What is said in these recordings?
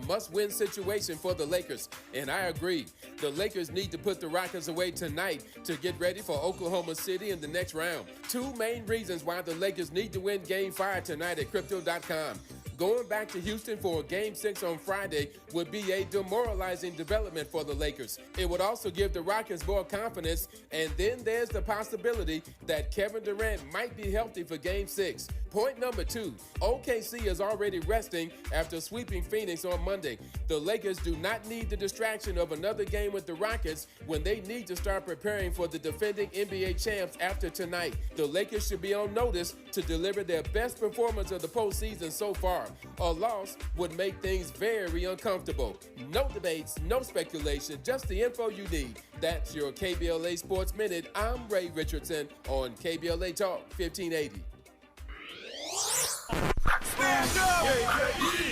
must-win situation for the Lakers, and I agree. The Lakers need to put the Rockets away tonight to get ready for Oklahoma City in the next round. Two main reasons why the Lakers need to win Game 5 tonight at Crypto.com. Going back to Houston for Game 6 on Friday would be a demoralizing development for the Lakers. It would also give the Rockets more confidence, and then there's the possibility that Kevin Durant might be healthy for Game 6. Point number 2, OKC is already resting after sweeping Phoenix on Monday. The Lakers do not need the distraction of another game with the Rockets when they need to start preparing for the defending NBA champs after tonight. The Lakers should be on notice to deliver their best performance of the postseason so far. A loss would make things very uncomfortable. No debates, no speculation, just the info you need. That's your KBLA Sports Minute. I'm Ray Richardson on KBLA Talk 1580.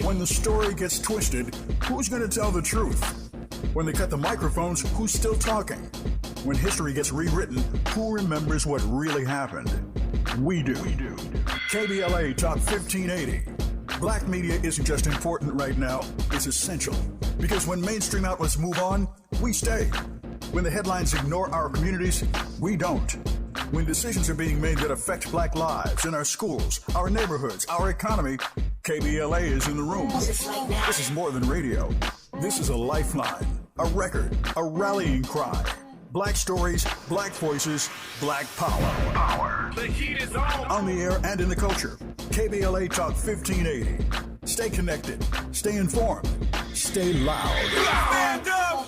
When the story gets twisted, who's going to tell the truth? When they cut the microphones, who's still talking? When history gets rewritten, who remembers what really happened? We do. KBLA Talk 1580. Black media isn't just important right now, it's essential. Because when mainstream outlets move on, we stay. When the headlines ignore our communities, we don't. When decisions are being made that affect Black lives in our schools, our neighborhoods, our economy, KBLA is in the room. This is more than radio. This is a lifeline, a record, a rallying cry. Black stories, black voices, black power. The heat is on. On the air and in the culture. KBLA Talk 1580. Stay connected. Stay informed. Stay loud. Stand up!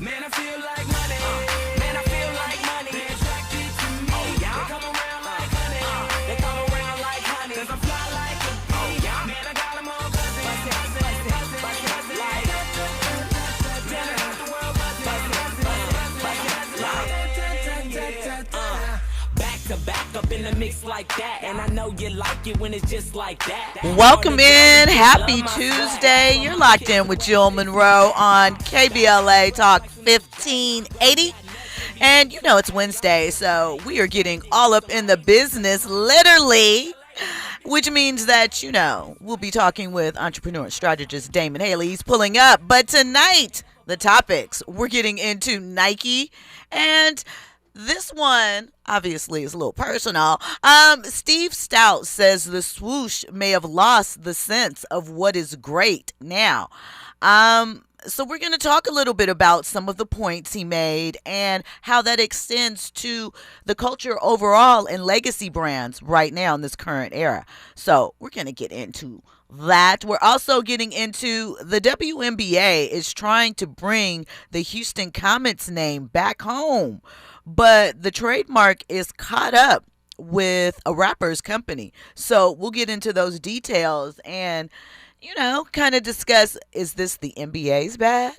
Man, I feel like money. Man, I feel like money. They attracted to me. They come around like honey. They come around like honey. 'Cause I fly like a bee. Man, I got 'em all buzzing. Like, damn, I got the world buzzing. Back to back up in the mix like that. And I know you like it when it's just like that. Welcome in. Happy Tuesday. You're locked in with Jill Monroe on KBLA Talk 1580. And you know it's Wednesday, so we are getting all up in the business, literally, which means that, you know, we'll be talking with entrepreneur and strategist Damon Haley. He's pulling up. But tonight, the topics, we're getting into Nike, and this one obviously is a little personal. Steve Stoute says the swoosh may have lost the sense of what is great now. So we're going to talk a little bit about some of the points he made and how that extends to the culture overall and legacy brands right now in this current era. So we're going to get into that. We're also getting into the WNBA is trying to bring the Houston Comets name back home, but the trademark is caught up with a rapper's company. So we'll get into those details and, you know, kind of discuss, is this the NBA's bad?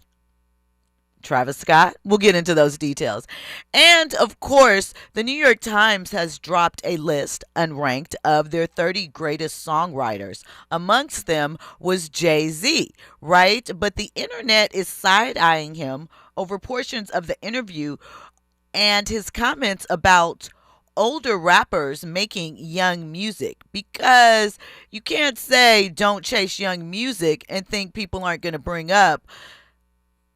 Travis Scott. We'll get into those details. And, of course, the New York Times has dropped a list, unranked, of their 30 greatest songwriters. Amongst them was Jay-Z, right? But the internet is side-eyeing him over portions of the interview and his comments about older rappers making young music, because you can't say don't chase young music and think people aren't going to bring up,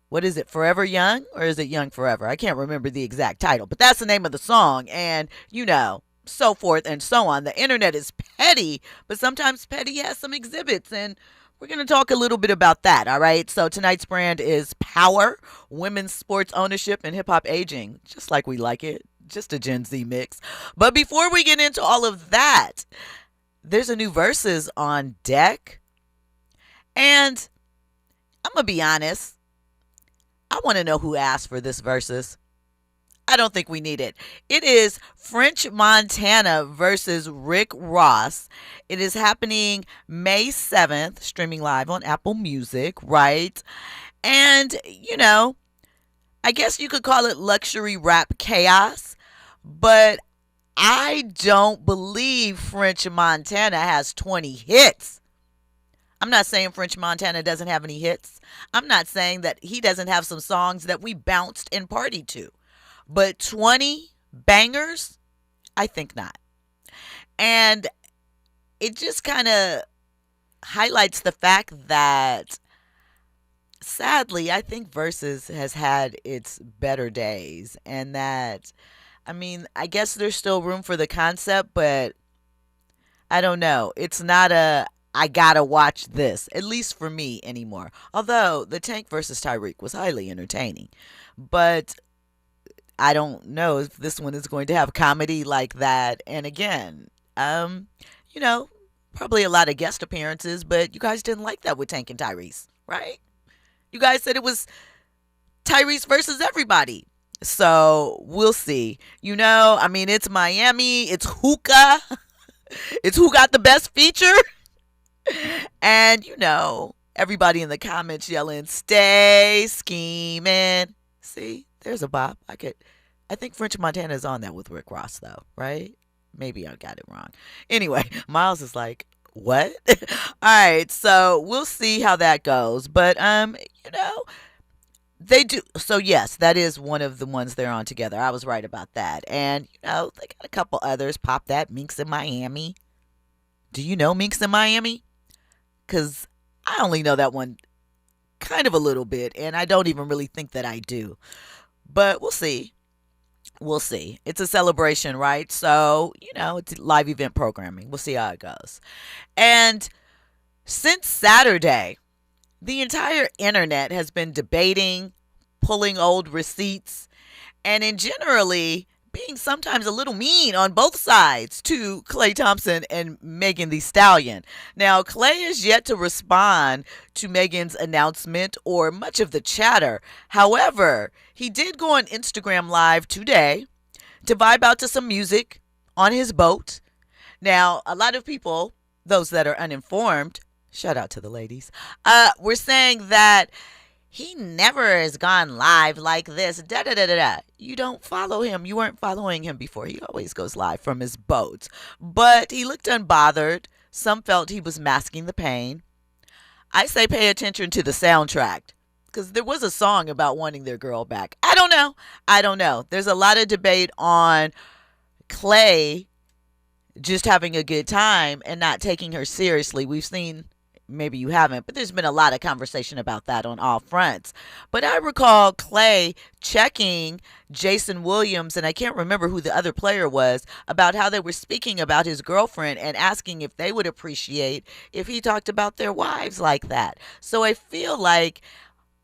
what is it, Forever Young, or is it Young Forever? I can't remember the exact title, but that's the name of the song, and you know, so forth and so on. The internet is petty, but sometimes petty has some exhibits, and we're going to talk a little bit about that, all right? So tonight's brand is Power, women's sports ownership and hip-hop aging, just like we like it. Just a Gen Z mix. But before we get into all of that, there's a new Versus on deck. And I'm going to be honest, I want to know who asked for this Versus. I don't think we need it. It is French Montana versus Rick Ross. It is happening May 7th, streaming live on Apple Music, right? And, you know, I guess you could call it luxury rap chaos, but I don't believe French Montana has 20 hits. I'm not saying French Montana doesn't have any hits. I'm not saying that he doesn't have some songs that we bounced and partied to. But 20 bangers? I think not. And it just kind of highlights the fact that, sadly, I think Versus has had its better days. And that, I mean, I guess there's still room for the concept, but I don't know. It's not a I gotta watch this, at least for me anymore. Although the Tank versus Tyreek was highly entertaining. But I don't know if this one is going to have comedy like that. And again, you know, probably a lot of guest appearances, but you guys didn't like that with Tank and Tyrese, right? You guys said it was Tyrese versus everybody. So we'll see. You know, I mean, it's Miami. It's Hoka. It's who got the best feature. And, you know, everybody in the comments yelling, stay scheming. See, there's a bop. I think French Montana is on that with Rick Ross, though, right? Maybe I got it wrong. Anyway, Miles is like, what? All right, so we'll see how that goes. But, you know, they do. So, yes, that is one of the ones they're on together. I was right about that. And, you know, they got a couple others. Pop that, Minx in Miami. Do you know Minx in Miami? Because I only know that one kind of a little bit, and I don't even really think that I do. But we'll see. We'll see. It's a celebration, right? So, you know, it's live event programming. We'll see how it goes. And since Saturday, the entire internet has been debating, pulling old receipts, and in generally being sometimes a little mean on both sides to Klay Thompson and Megan Thee Stallion. Now, Klay is yet to respond to Megan's announcement or much of the chatter. However, he did go on Instagram Live today to vibe out to some music on his boat. Now, a lot of people, those that are uninformed, shout out to the ladies, were saying that he never has gone live like this. You don't follow him. You weren't following him before. He always goes live from his boat. But he looked unbothered. Some felt he was masking the pain. I say pay attention to the soundtrack, because there was a song about wanting their girl back. I don't know. There's a lot of debate on Klay just having a good time and not taking her seriously. We've seen, maybe you haven't, but there's been a lot of conversation about that on all fronts. But I recall Klay checking Jason Williams, and I can't remember who the other player was, about how they were speaking about his girlfriend and asking if they would appreciate if he talked about their wives like that. So I feel like,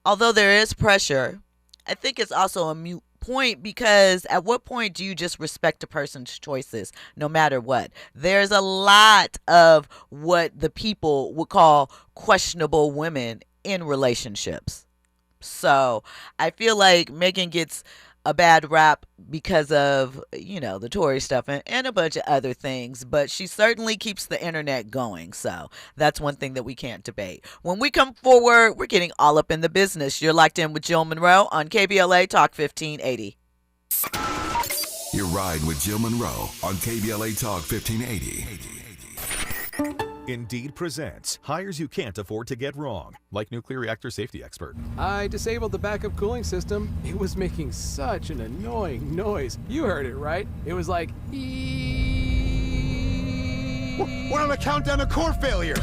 although there is pressure, I think it's also a moot point, because at what point do you just respect a person's choices no matter what? There's a lot of what the people would call questionable women in relationships. So I feel like Megan gets a bad rap because of, you know, the Tory stuff and a bunch of other things, but she certainly keeps the internet going. So that's one thing that we can't debate. When we come forward, we're getting all up in the business. You're locked in with Jill Monroe on KBLA Talk 1580. You ride with Jill Monroe on KBLA Talk 1580. Indeed presents hires you can't afford to get wrong, like nuclear reactor safety expert. I disabled the backup cooling system. It was making such an annoying noise. You heard it, right? It was like, We're on a countdown to core failure.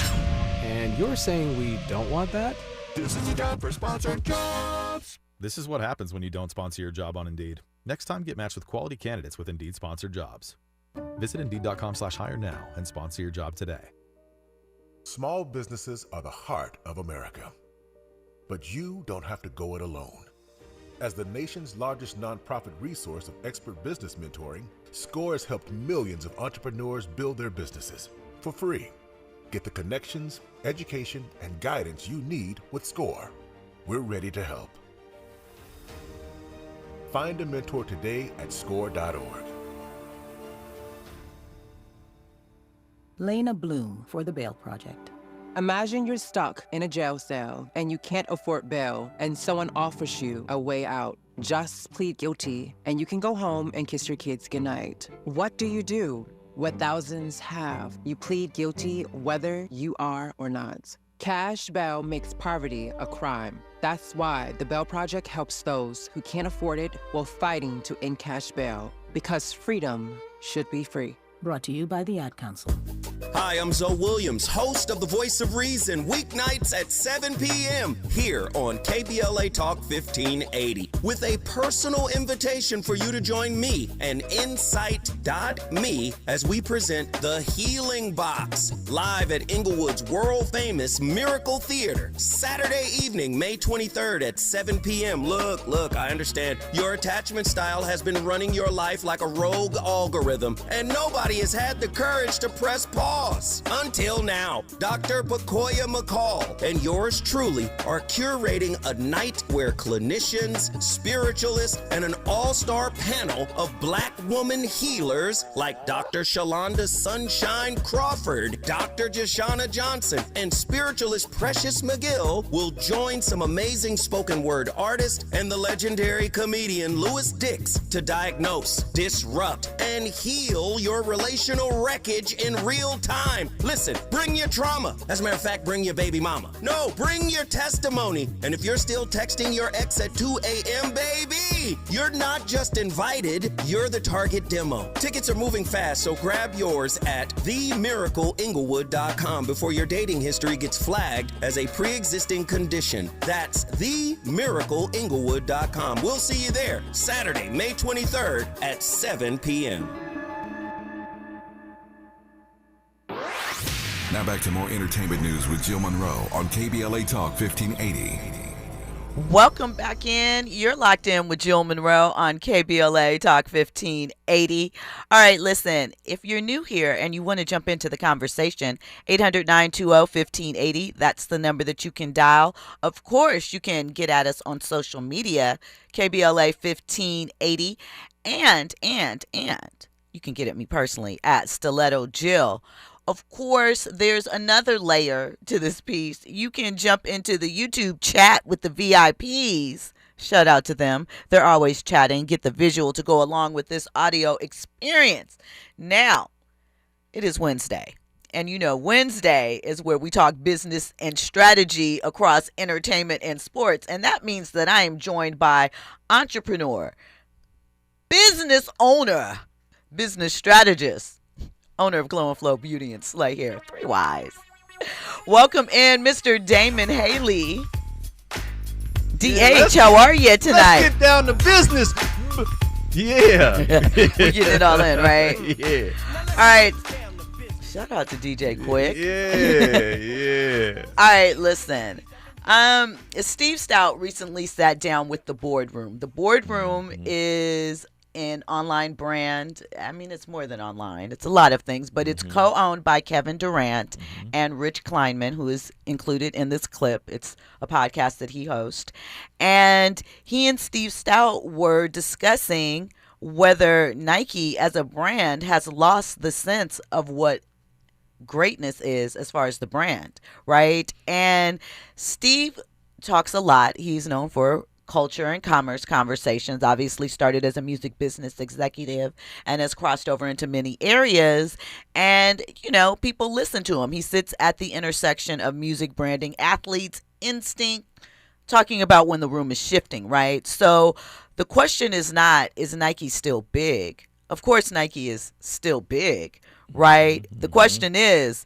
And you're saying we don't want that? This is a job for sponsored jobs. This is what happens when you don't sponsor your job on Indeed. Next time, get matched with quality candidates with Indeed sponsored jobs. Visit Indeed.com/hire now and sponsor your job today. Small businesses are the heart of America. But you don't have to go it alone. As the nation's largest nonprofit resource of expert business mentoring, SCORE has helped millions of entrepreneurs build their businesses for free. Get the connections, education, and guidance you need with SCORE. We're ready to help. Find a mentor today at score.org. Lena Bloom for the Bail Project. Imagine you're stuck in a jail cell and you can't afford bail, and someone offers you a way out. Just plead guilty and you can go home and kiss your kids goodnight. What do? What thousands have. You plead guilty whether you are or not. Cash bail makes poverty a crime. That's why the Bail Project helps those who can't afford it while fighting to end cash bail. Because freedom should be free. Brought to you by the Ad Council. Hi, I'm Zoe Williams, host of The Voice of Reason, weeknights at 7 p.m. here on KBLA Talk 1580, with a personal invitation for you to join me and Insight.me as we present The Healing Box, live at Inglewood's world-famous Miracle Theater, Saturday evening, May 23rd at 7 p.m. Look, I understand your attachment style has been running your life like a rogue algorithm, and nobody has had the courage to press pause. Until now, Dr. Pakoya McCall and yours truly are curating a night where clinicians, spiritualists, and an all-star panel of Black woman healers like Dr. Shalonda Sunshine Crawford, Dr. Jashana Johnson, and spiritualist Precious McGill will join some amazing spoken word artists and the legendary comedian Louis Dix to diagnose, disrupt, and heal your relational wreckage in real time. Listen, bring your trauma. As a matter of fact, bring your baby mama. No, bring your testimony. And if you're still texting your ex at 2 a.m., baby, you're not just invited, you're the target demo. Tickets are moving fast, so grab yours at themiracleinglewood.com before your dating history gets flagged as a pre-existing condition. That's themiracleinglewood.com. We'll see you there Saturday, May 23rd at 7 p.m. Now back to more entertainment news with Jill Monroe on KBLA Talk 1580. Welcome back in. You're locked in with Jill Monroe on KBLA Talk 1580. All right, listen, if you're new here and you want to jump into the conversation, 800-920-1580, that's the number that you can dial. Of course, you can get at us on social media, KBLA 1580, and you can get at me personally at Stiletto Jill. Of course, there's another layer to this piece. You can jump into the YouTube chat with the VIPs. Shout out to them. They're always chatting. Get the visual to go along with this audio experience. Now, it is Wednesday. And you know, Wednesday is where we talk business and strategy across entertainment and sports. And that means that I am joined by entrepreneur, business owner, business strategist, owner of Glow and Flow Beauty and Slay Hair, 3 Ys. Welcome in, Mr. Damon Haley. DH, how are you tonight? Let's get down to business. Yeah. We're getting it all in, right? Yeah. All right. Shout out to DJ Quick. Yeah. All right, listen. Steve Stoute recently sat down with the Boardroom. The Boardroom is an online brand. I mean, it's more than online. It's a lot of things, but it's co-owned by Kevin Durant and Rich Kleinman, who is included in this clip. It's a podcast that he hosts. And he and Steve Stoute were discussing whether Nike as a brand has lost the sense of what greatness is as far as the brand, right? And Steve talks a lot. He's known for culture and commerce conversations, obviously started as a music business executive and has crossed over into many areas. And, you know, people listen to him. He sits at the intersection of music, branding, athletes, instinct, talking about when the room is shifting, right? So the question is not, is Nike still big? Of course, Nike is still big, right? The question is,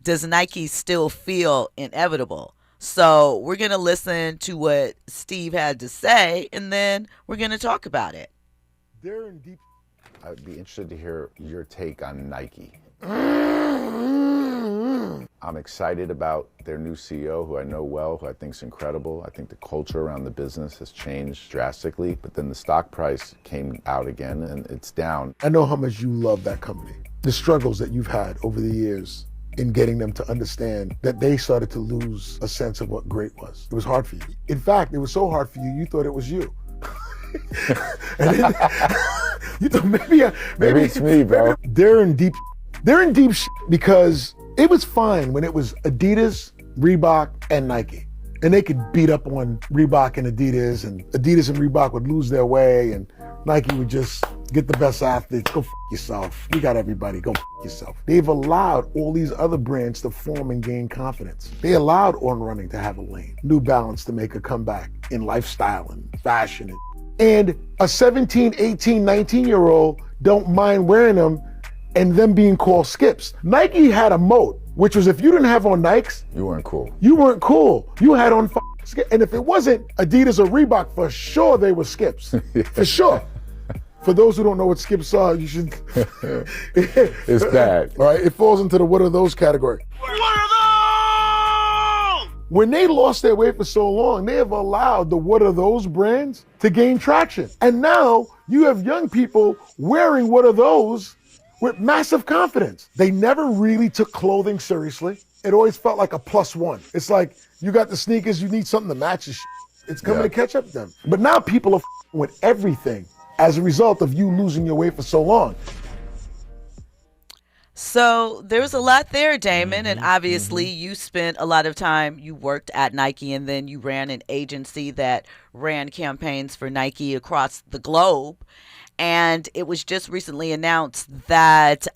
does Nike still feel inevitable? So we're going to listen to what Steve had to say, and then we're going to talk about it. They're in deep. I'd be interested to hear your take on Nike. I'm excited about their new CEO, who I know well, who I think is incredible. I think the culture around the business has changed drastically, but then the stock price came out again, and it's down. I know how much you love that company. The struggles that you've had over the years in getting them to understand that they started to lose a sense of what great was. It was hard for you. In fact, it was so hard for you, you thought it was you. And then, you thought maybe it's me, bro. They're in deep because it was fine when it was Adidas, Reebok, and Nike. And they could beat up on Reebok and Adidas and Reebok would lose their way, and Nike would just get the best athletes, go yourself. We got everybody, go yourself. They've allowed all these other brands to form and gain confidence. They allowed On Running to have a lane, New Balance to make a comeback in lifestyle and fashion. And a 17, 18, 19-year-old don't mind wearing them and them being called skips. Nike had a moat, which was if you didn't have on Nikes, You weren't cool. you weren't cool. You had on skip. And if it wasn't Adidas or Reebok, for sure they were skips. For sure. For those who don't know what skips are, you should. It's bad. All right, it falls into the what are those category. What are those? When they lost their way for so long, they have allowed the what are those brands to gain traction. And now you have young people wearing what are those with massive confidence. They never really took clothing seriously. It always felt like a plus one. It's like you got the sneakers, you need something to match the shit. It's coming to catch up to them. But now people are with everything as a result of you losing your way for so long. So there's a lot there, Damon, and obviously you spent a lot of time, you worked at Nike, and then you ran an agency that ran campaigns for Nike across the globe. And it was just recently announced that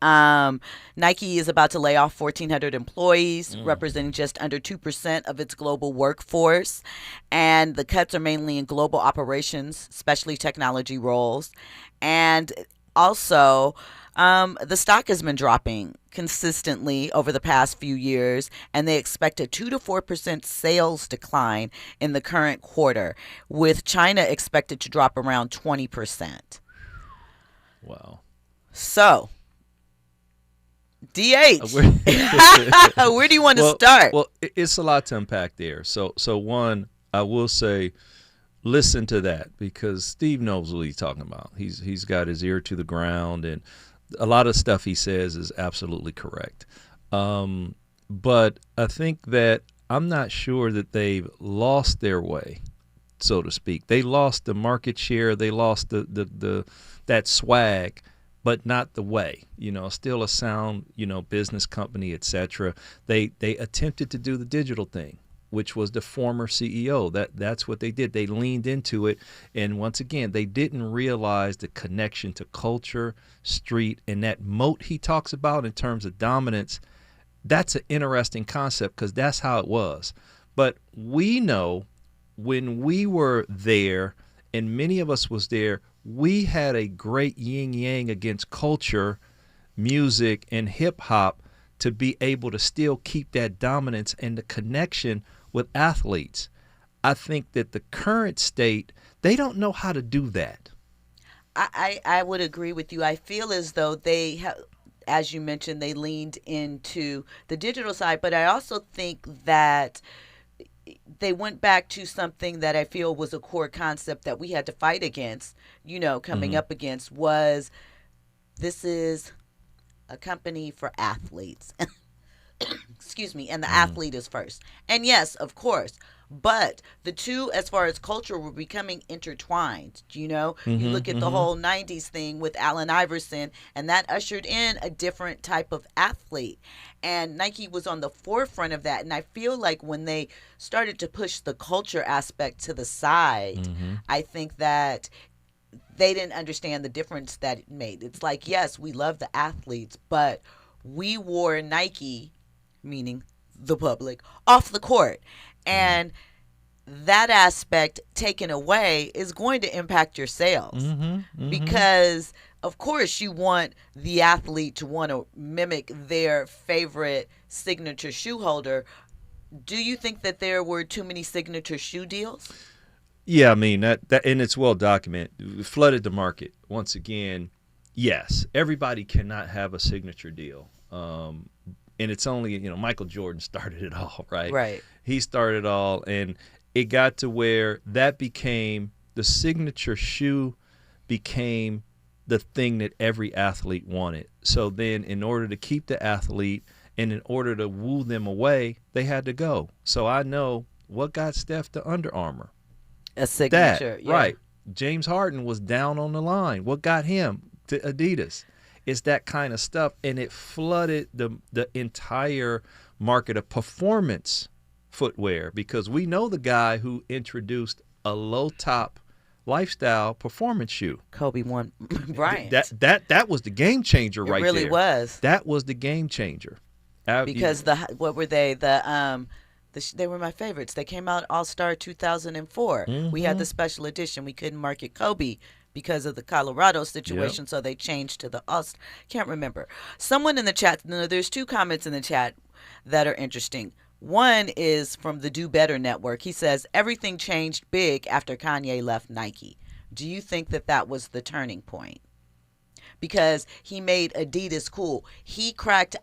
Nike is about to lay off 1,400 employees, representing just under 2% of its global workforce. And the cuts are mainly in global operations, especially technology roles. And also, the stock has been dropping consistently over the past few years, and they expect a 2 to 4% sales decline in the current quarter, with China expected to drop around 20%. Wow. So, DH, where do you want to start? Well, it's a lot to unpack there. So one, I will say, listen to that, because Steve knows what he's talking about. He's got his ear to the ground, and a lot of stuff he says is absolutely correct. But I think that I'm not sure that they've lost their way, so to speak. They lost the market share. They lost the that swag, but not the way. Still a sound, business company, etc. They attempted to do the digital thing, which was the former CEO. That's what they did. They leaned into it, and once again, they didn't realize the connection to culture, street, and that moat he talks about in terms of dominance. That's an interesting concept, because that's how it was. But we know when we were there, and many of us was there, we had a great yin-yang against culture, music, and hip-hop to be able to still keep that dominance and the connection with athletes. I think that the current state, they don't know how to do that. I would agree with you. I feel as though they have, as you mentioned, they leaned into the digital side, but I also think that they went back to something that I feel was a core concept that we had to fight against, coming up against, was this is a company for athletes. Excuse me. And the athlete is first. And yes, of course. But the two, as far as culture, were becoming intertwined. You look at the whole 90s thing with Allen Iverson, and that ushered in a different type of athlete. And Nike was on the forefront of that. And I feel like when they started to push the culture aspect to the side, I think that they didn't understand the difference that it made. It's like, yes, we love the athletes, but we wore Nike, meaning the public, off the court. And that aspect taken away is going to impact your sales, because, of course, you want the athlete to want to mimic their favorite signature shoe holder. Do you think that there were too many signature shoe deals? Yeah, I mean, that and it's well documented. It flooded the market. Once again, yes, everybody cannot have a signature deal. And it's only, Michael Jordan started it all, right? Right. He started it all, and it got to where that became, the signature shoe became the thing that every athlete wanted. So then in order to keep the athlete and in order to woo them away, they had to go. So I know what got Steph to Under Armour. A signature, yeah. Right. James Harden was down on the line. What got him to Adidas? It's that kind of stuff, and it flooded the entire market of performance footwear, because we know the guy who introduced a low top lifestyle performance shoe. Kobe won Bryant. That was the game changer right there. It really was. That was the game changer. Because what were they? They were my favorites. They came out All-Star 2004. We had the special edition. We couldn't market Kobe because of the Colorado situation, so they changed to the All-Star. Can't remember. Someone in the chat, there's 2 comments in the chat that are interesting. One is from the Do Better Network. He says, everything changed big after Kanye left Nike. Do you think that was the turning point? Because he made Adidas cool. He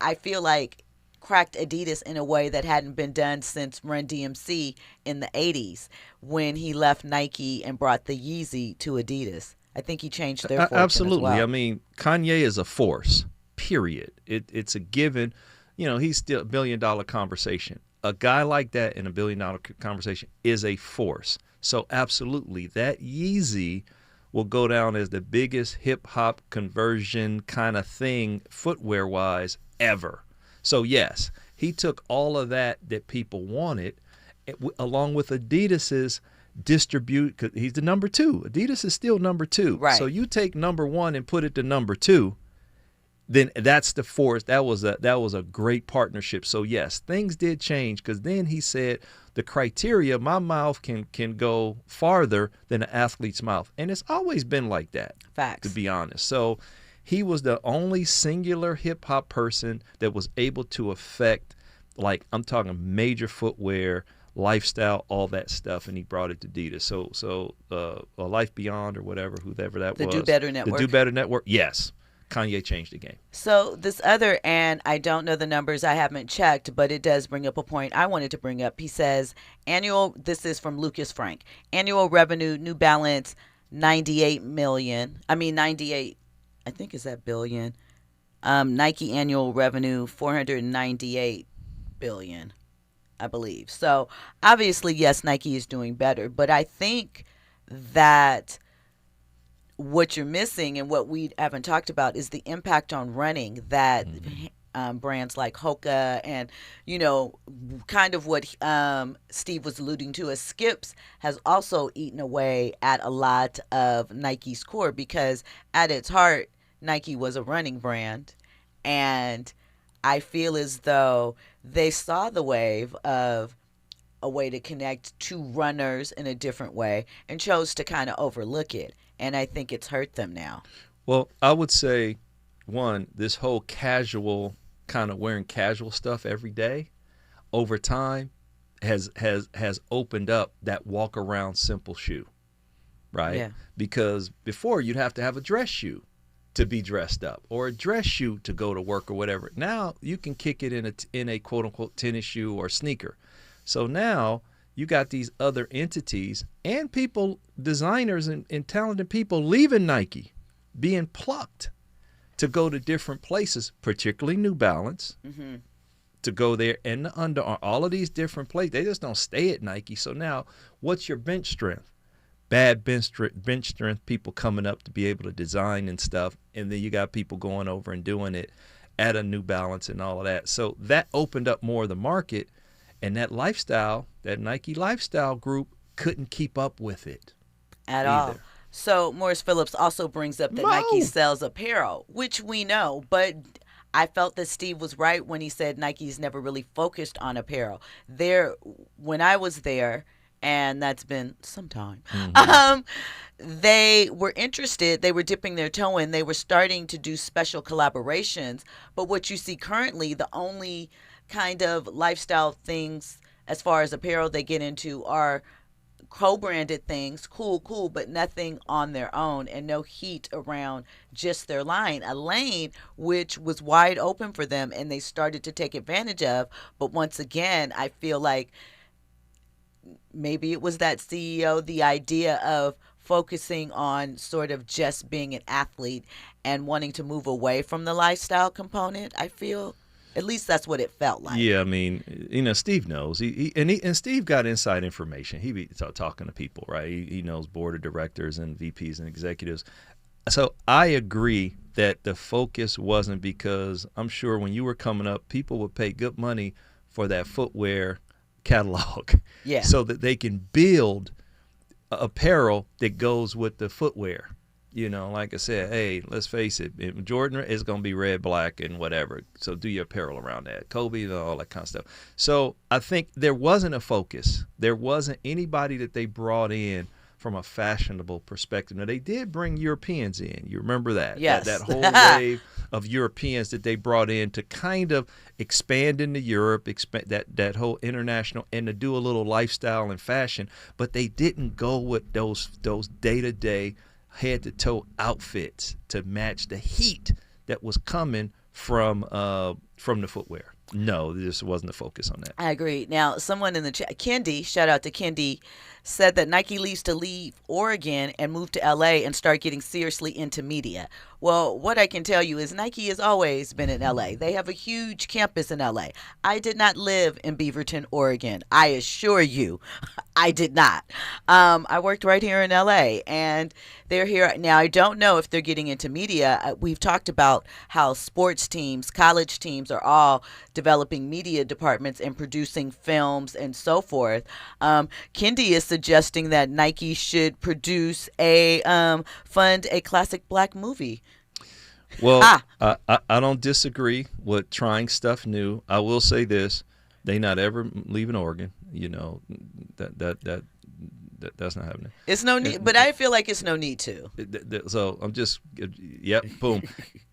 I feel like, cracked Adidas in a way that hadn't been done since Run DMC in the 80s when he left Nike and brought the Yeezy to Adidas. I think he changed their fortune absolutely. as well. I mean, Kanye is a force, period. It's a given. He's still $1 billion conversation. A guy like that in $1 billion conversation is a force. So absolutely, that Yeezy will go down as the biggest hip-hop conversion kind of thing footwear-wise ever. So yes, he took all of that people wanted, along with Adidas's distribute. Cause he's the number 2. Adidas is still number 2. Right. So you take number 1 and put it to number 2, then that's the force. That was a great partnership. So yes, things did change because then he said the criteria. My mouth can go farther than an athlete's mouth, and it's always been like that. Facts. To be honest, so. He was the only singular hip-hop person that was able to affect, like, I'm talking major footwear, lifestyle, all that stuff, and he brought it to Adidas. So a Life Beyond or whoever that was. The Do Better Network. The Do Better Network, yes. Kanye changed the game. So this other, and I don't know the numbers, I haven't checked, but it does bring up a point I wanted to bring up. He says, this is from Lucas Frank, annual revenue, New Balance, 98, I think is that billion. Nike annual revenue, 498 billion, I believe. So obviously, yes, Nike is doing better, but I think that what you're missing and what we haven't talked about is the impact on running that brands like Hoka and, kind of what Steve was alluding to as Skips has also eaten away at a lot of Nike's core, because at its heart, Nike was a running brand. And I feel as though they saw the wave of a way to connect to runners in a different way and chose to kind of overlook it. And I think it's hurt them now. Well, I would say, one, this whole casual kind of wearing casual stuff every day over time has opened up that walk around simple shoe, right? Yeah. Because before you'd have to have a dress shoe to be dressed up or a dress shoe to go to work or whatever. Now you can kick it in a quote unquote tennis shoe or sneaker. So now you got these other entities and people, designers and talented people leaving Nike, being plucked to go to different places, particularly New Balance, to go there, and the Under Armour, all of these different places. They just don't stay at Nike. So now what's your bench strength? Bad bench strength people coming up to be able to design and stuff. And then you got people going over and doing it at a New Balance and all of that. So that opened up more of the market. And that lifestyle, that Nike lifestyle group couldn't keep up with it at either. all. So Morris Phillips also brings up that Nike sells apparel, which we know, but I felt that Steve was right when he said Nike's never really focused on apparel. When I was there, and that's been some time, they were interested, they were dipping their toe in, they were starting to do special collaborations, but what you see currently, the only kind of lifestyle things as far as apparel they get into are co-branded things, cool, but nothing on their own and no heat around just their line, a lane which was wide open for them and they started to take advantage of. But once again, I feel like maybe it was that CEO, the idea of focusing on sort of just being an athlete and wanting to move away from the lifestyle component, I feel. At least that's what it felt like. Yeah, I mean, Steve knows. And Steve got inside information. He be talking to people, right? He knows board of directors and VPs and executives. So I agree that the focus wasn't, because I'm sure when you were coming up, people would pay good money for that footwear catalog, yeah, so that they can build apparel that goes with the footwear. You know, like I said, hey, let's face it, Jordan is going to be red, black, and whatever. So do your apparel around that. Kobe and all that kind of stuff. So I think there wasn't a focus. There wasn't anybody that they brought in from a fashionable perspective. Now, they did bring Europeans in. You remember that? Yes. That whole wave of Europeans that they brought in to kind of expand into Europe, that whole international, and to do a little lifestyle and fashion. But they didn't go with those day-to-day head-to-toe outfits to match the heat that was coming from the footwear. No, this wasn't the focus on that. I agree. Now, someone in the chat, Kendi, shout out to Kendi, said that Nike needs to leave Oregon and move to LA and start getting seriously into media. Well, what I can tell you is Nike has always been in LA. They have a huge campus in LA. I did not live in Beaverton, Oregon. I assure you, I did not. I worked right here in LA, and they're here. Now, I don't know if they're getting into media. We've talked about how sports teams, college teams are all developing media departments and producing films and so forth. Kendi is suggesting that Nike should produce fund a classic black movie. Well, I don't disagree with trying stuff new. I will say this: they not ever leaving Oregon. You know, that's not happening. It's no need, but I feel like it's no need to. So I'm just, boom.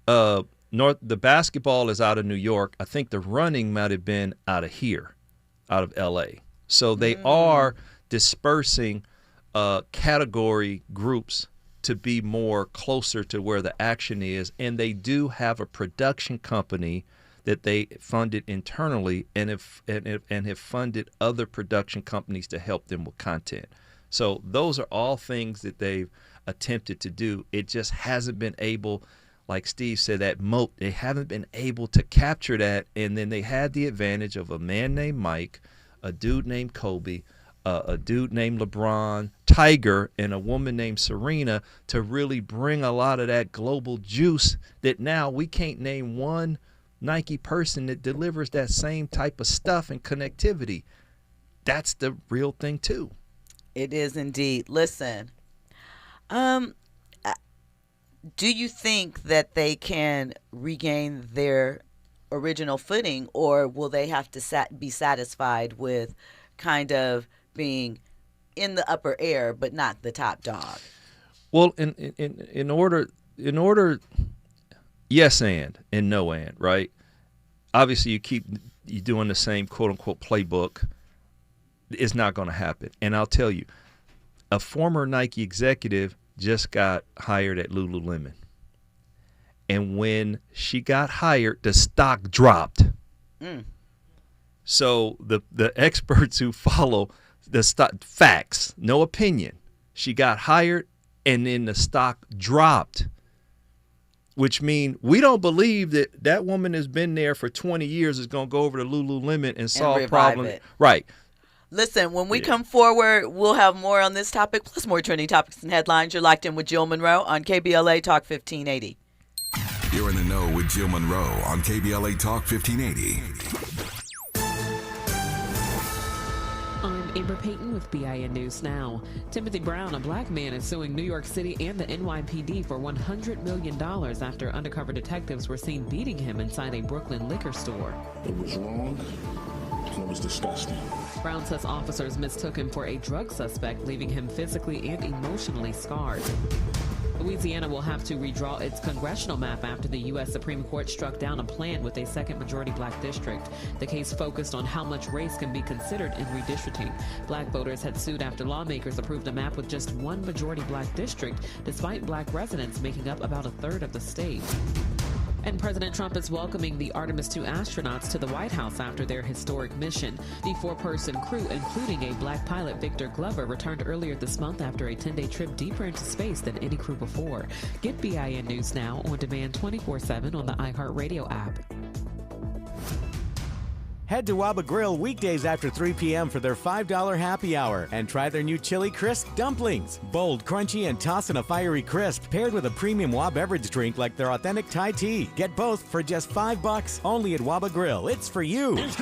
The basketball is out of New York. I think the running might have been out of here, out of L.A. So they are dispersing category groups to be more closer to where the action is, and they do have a production company that they funded internally and have funded other production companies to help them with content. So those are all things that they've attempted to do. It just hasn't been able, like Steve said, that moat. They haven't been able to capture that, and then they had the advantage of a man named Mike, a dude named Kobe, a dude named LeBron, Tiger, and a woman named Serena to really bring a lot of that global juice that now we can't name one Nike person that delivers that same type of stuff and connectivity. That's the real thing too. It is indeed. Listen, do you think that they can regain their original footing, or will they have to be satisfied with kind of being in the upper air but not the top dog? Well, in order, yes and no and, right? Obviously, you doing the same quote unquote playbook. It's not going to happen. And I'll tell you, a former Nike executive just got hired at Lululemon, and when she got hired, the stock dropped. So the experts who follow the stock facts, no opinion. She got hired, and then the stock dropped, which means we don't believe that woman has been there for 20 years is going to go over to Lululemon and solve problems. Right. Listen, when we come forward, we'll have more on this topic, plus more trending topics and headlines. You're locked in with Jill Monroe on KBLA Talk 1580. You're in the know with Jill Monroe on KBLA Talk 1580. I'm Amber Payton with BIN News Now. Timothy Brown, a black man, is suing New York City and the NYPD for $100 million after undercover detectives were seen beating him inside a Brooklyn liquor store. It was wrong. It was disgusting. Brown says officers mistook him for a drug suspect, leaving him physically and emotionally scarred. Louisiana will have to redraw its congressional map after the U.S. Supreme Court struck down a plan with a second majority black district. The case focused on how much race can be considered in redistricting. Black voters had sued after lawmakers approved a map with just one majority black district, despite black residents making up about a third of the state. And President Trump is welcoming the Artemis II astronauts to the White House after their historic mission. The four-person crew, including a black pilot, Victor Glover, returned earlier this month after a 10-day trip deeper into space than any crew before. Get BIN News Now on demand 24/7 on the iHeartRadio app. Head to Waba Grill weekdays after 3 p.m. for their $5 happy hour and try their new Chili Crisp dumplings. Bold, crunchy, and tossed in a fiery crisp paired with a premium Waba beverage drink like their authentic Thai tea. Get both for just $5 only at Waba Grill. It's for you. This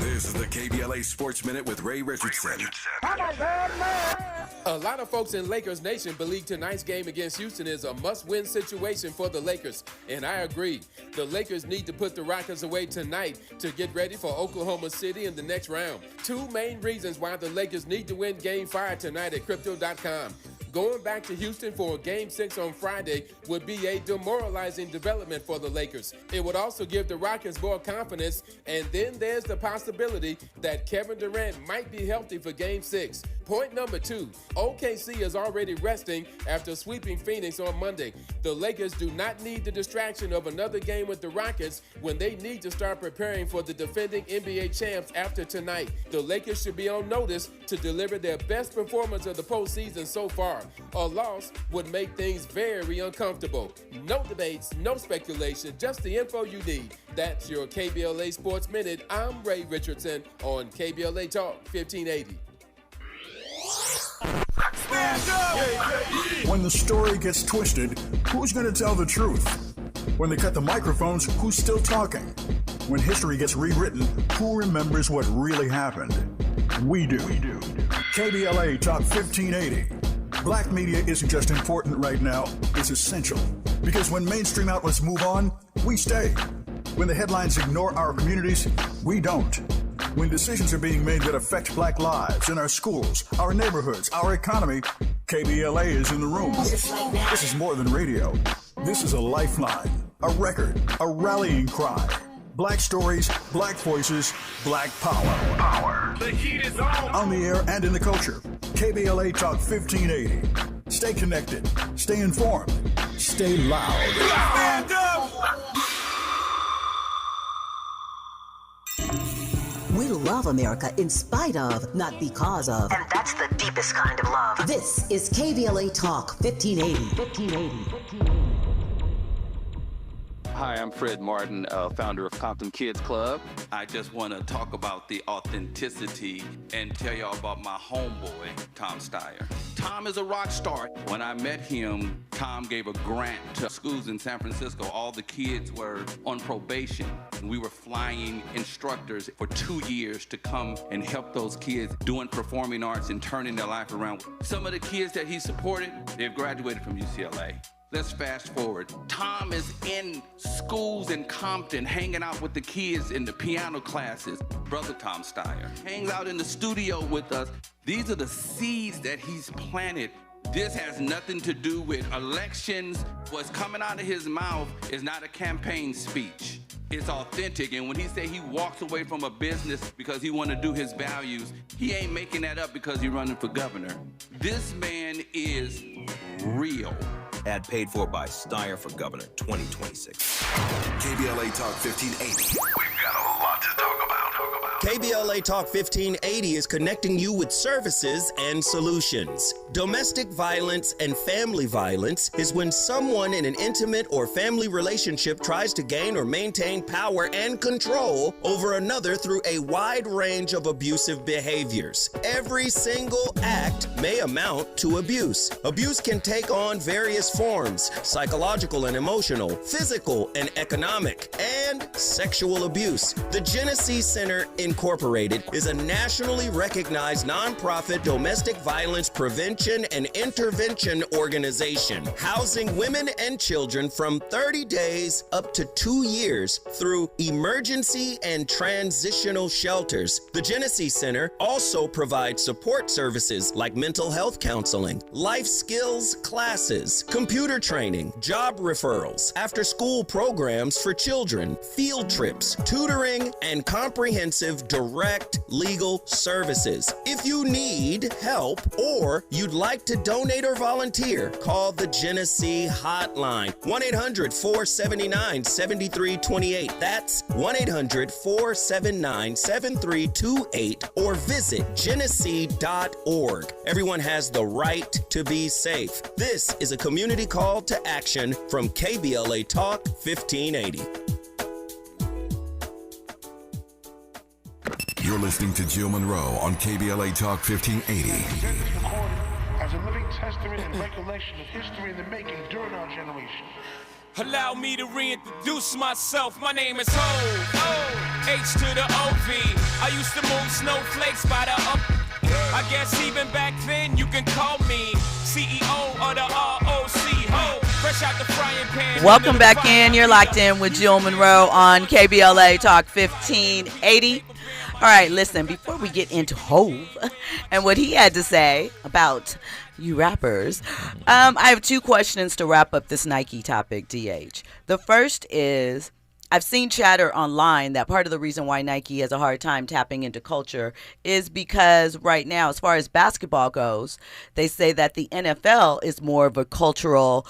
is the KBLA Sports Minute with Ray Richardson. I'm a bad man. A lot of folks in Lakers Nation believe tonight's game against Houston is a must-win situation for the Lakers, and I agree. The Lakers need to put the Rockets away tonight to get ready for Oklahoma City in the next round. Two main reasons why the Lakers need to win Game 5 tonight at Crypto.com. Going back to Houston for Game 6 on Friday would be a demoralizing development for the Lakers. It would also give the Rockets more confidence, and then there's the possibility that Kevin Durant might be healthy for Game 6. Point number 2, OKC is already resting after sweeping Phoenix on Monday. The Lakers do not need the distraction of another game with the Rockets when they need to start preparing for the defending NBA champs after tonight. The Lakers should be on notice to deliver their best performance of the postseason so far. A loss would make things very uncomfortable. No debates, no speculation, just the info you need. That's your KBLA Sports Minute. I'm Ray Richardson on KBLA Talk 1580. When the story gets twisted, who's going to tell the truth? When they cut the microphones, who's still talking? When history gets rewritten, who remembers what really happened? We do. KBLA Talk 1580. Black media isn't just important right now, it's essential. Because when mainstream outlets move on, we stay. When the headlines ignore our communities, we don't. When decisions are being made that affect black lives in our schools, our neighborhoods, our economy, KBLA is in the room. This is more than radio. This is a lifeline, a record, a rallying cry. Black stories, black voices, black power. The heat is on. On the air and in the culture. KBLA Talk 1580. Stay connected. Stay informed. Stay loud. Stand up! We love America in spite of, not because of. And that's the deepest kind of love. This is KBLA Talk 1580. Hi, I'm Fred Martin, founder of Compton Kids Club. I just want to talk about the authenticity and tell y'all about my homeboy, Tom Steyer. Tom is a rock star. When I met him, Tom gave a grant to schools in San Francisco. All the kids were on probation. We were flying instructors for 2 years to come and help those kids doing performing arts and turning their life around. Some of the kids that he supported, they've graduated from UCLA. Let's fast forward. Tom is in schools in Compton, hanging out with the kids in the piano classes. Brother Tom Steyer hangs out in the studio with us. These are the seeds that he's planted. This has nothing to do with elections. What's coming out of his mouth is not a campaign speech. It's authentic, and when he say he walks away from a business because he want to do his values, he ain't making that up because he's running for governor. This man is real. Ad paid for by Steyer for Governor 2026. KBLA Talk 1580. We've got a lot to talk about. KBLA Talk 1580 is connecting you with services and solutions. Domestic violence and family violence is when someone in an intimate or family relationship tries to gain or maintain power and control over another through a wide range of abusive behaviors. Every single act may amount to abuse. Abuse can take on various forms: psychological and emotional, physical and economic, and sexual abuse. The Genesee Center Incorporated is a nationally recognized nonprofit domestic violence prevention and intervention organization, housing women and children from 30 days up to 2 years through emergency and transitional shelters. The Genesee Center also provides support services like mental health counseling, life skills classes, computer training, job referrals, after-school programs for children, field trips, tutoring, and comprehensive direct legal services. If you need help or you'd like to donate or volunteer, call the Genesee Hotline, 1-800-479-7328. That's 1-800-479-7328, or visit genesee.org. Everyone has the right to be safe. This is a community call to action from KBLA Talk 1580. You're listening to Jill Monroe on KBLA Talk 1580. As a living testament and recollection of history in the making during our generation. Allow me to reintroduce myself. My name is Ho, H to the OV. I used to move snowflakes by the up. I guess even back then you can call me CEO of the ROC. Ho, fresh out the frying pan. Welcome back in. You're locked in with Jill Monroe on KBLA Talk 1580. All right, listen, before we get into Hove and what he had to say about you rappers, I have two questions to wrap up this Nike topic, DH. The first is, I've seen chatter online that part of the reason why Nike has a hard time tapping into culture is because right now, as far as basketball goes, they say that the NFL is more of a cultural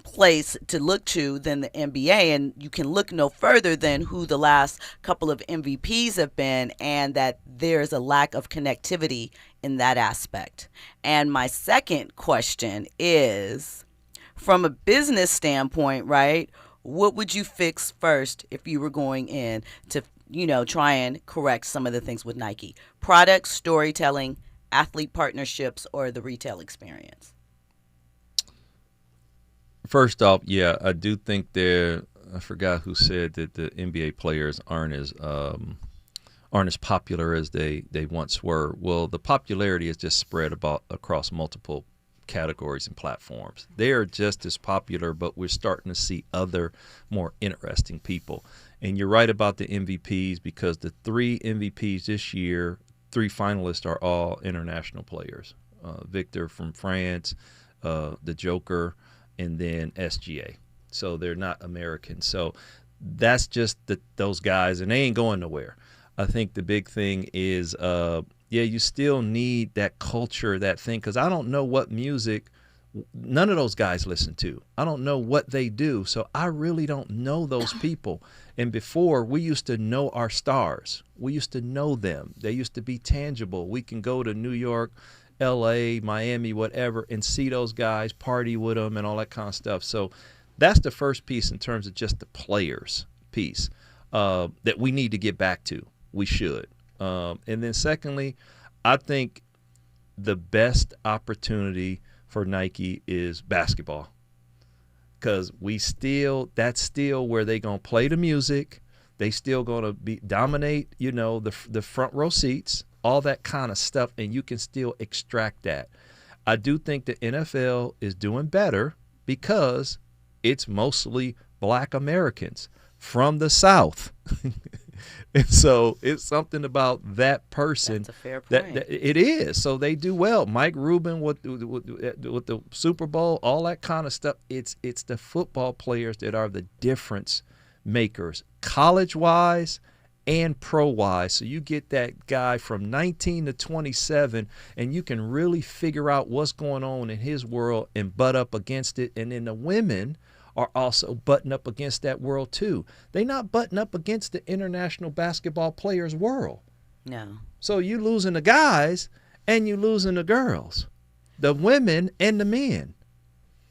place to look to than the NBA, and you can look no further than who the last couple of MVPs have been, and that there's a lack of connectivity in that aspect. And my second question is, from a business standpoint, right, what would you fix first if you were going in to, try and correct some of the things with Nike? Products, storytelling, athlete partnerships, or the retail experience? First off, yeah, I do think I forgot who said that the NBA players aren't as popular as they once were. Well, the popularity is just spread across multiple categories and platforms. They are just as popular, but we're starting to see other more interesting people. And you're right about the MVPs, because the 3 MVPs this year, 3 finalists are all international players. Victor from France, the Joker, and then SGA. So they're not American. So that's just those guys, and they ain't going nowhere. I think the big thing is, you still need that culture, that thing, because I don't know what music none of those guys listen to. I don't know what they do, so I really don't know those people. And before, we used to know our stars. We used to know them. They used to be tangible. We can go to New York, LA, Miami, whatever, and see those guys, party with them, and all that kind of stuff. So that's the first piece in terms of just the players piece that we need to get back to. We should. And then secondly, I think the best opportunity for Nike is basketball, because that's still where they going to play the music. They still going to dominate, the front row seats, all that kind of stuff, and you can still extract that. I do think the NFL is doing better because it's mostly Black Americans from the South. And so it's something about that person. That's a fair point. That it is. So they do well. Mike Rubin with the Super Bowl, all that kind of stuff. It's the football players that are the difference makers, college-wise and pro-wise. So you get that guy from 19 to 27, and you can really figure out what's going on in his world and butt up against it. And then the women are also butting up against that world too. They're not butting up against the international basketball players' world. No. So you losing the guys and you losing the girls, the women and the men.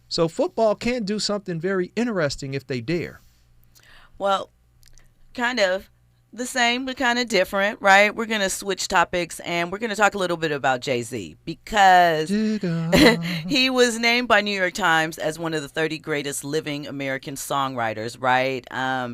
So football can do something very interesting if they dare. Well, kind of the same, but kind of different, right? We're going to switch topics, and we're going to talk a little bit about Jay-Z, because he was named by New York Times as one of the 30 greatest living American songwriters, right?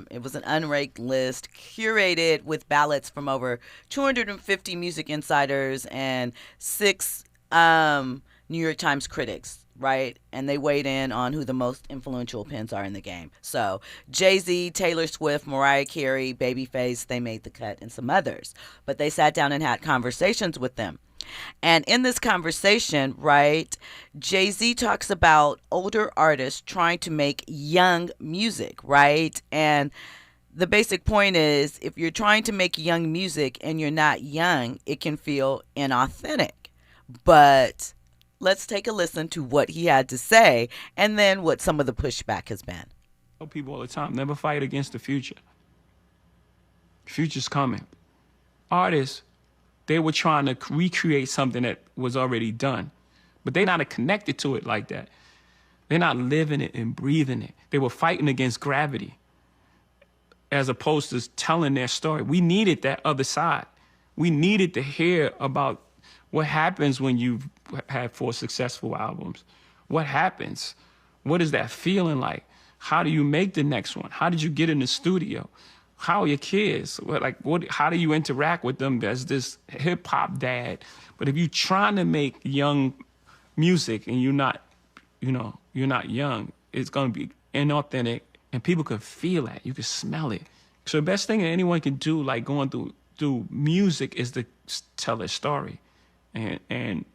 It was an unranked list curated with ballots from over 250 music insiders and 6 New York Times critics, right? And they weighed in on who the most influential pens are in the game. So Jay-Z, Taylor Swift, Mariah Carey, Babyface, they made the cut, and some others. But they sat down and had conversations with them. And in this conversation, right, Jay-Z talks about older artists trying to make young music, right? And the basic point is, if you're trying to make young music and you're not young, it can feel inauthentic. But let's take a listen to what he had to say, and then what some of the pushback has been. I tell people all the time, never fight against the future. The future's coming. Artists, they were trying to recreate something that was already done, but they're not connected to it like that. They're not living it and breathing it. They were fighting against gravity as opposed to telling their story. We needed that other side. We needed to hear about what happens when you've had 4 successful albums. What happens? What is that feeling like? How do you make the next one? How did you get in the studio? how are your kids? How do you interact with them as this hip hop dad? But if you're trying to make young music and you're not young, it's gonna be inauthentic, and people can feel that. You can smell it. So the best thing that anyone can do, like going through music, is to tell a story, and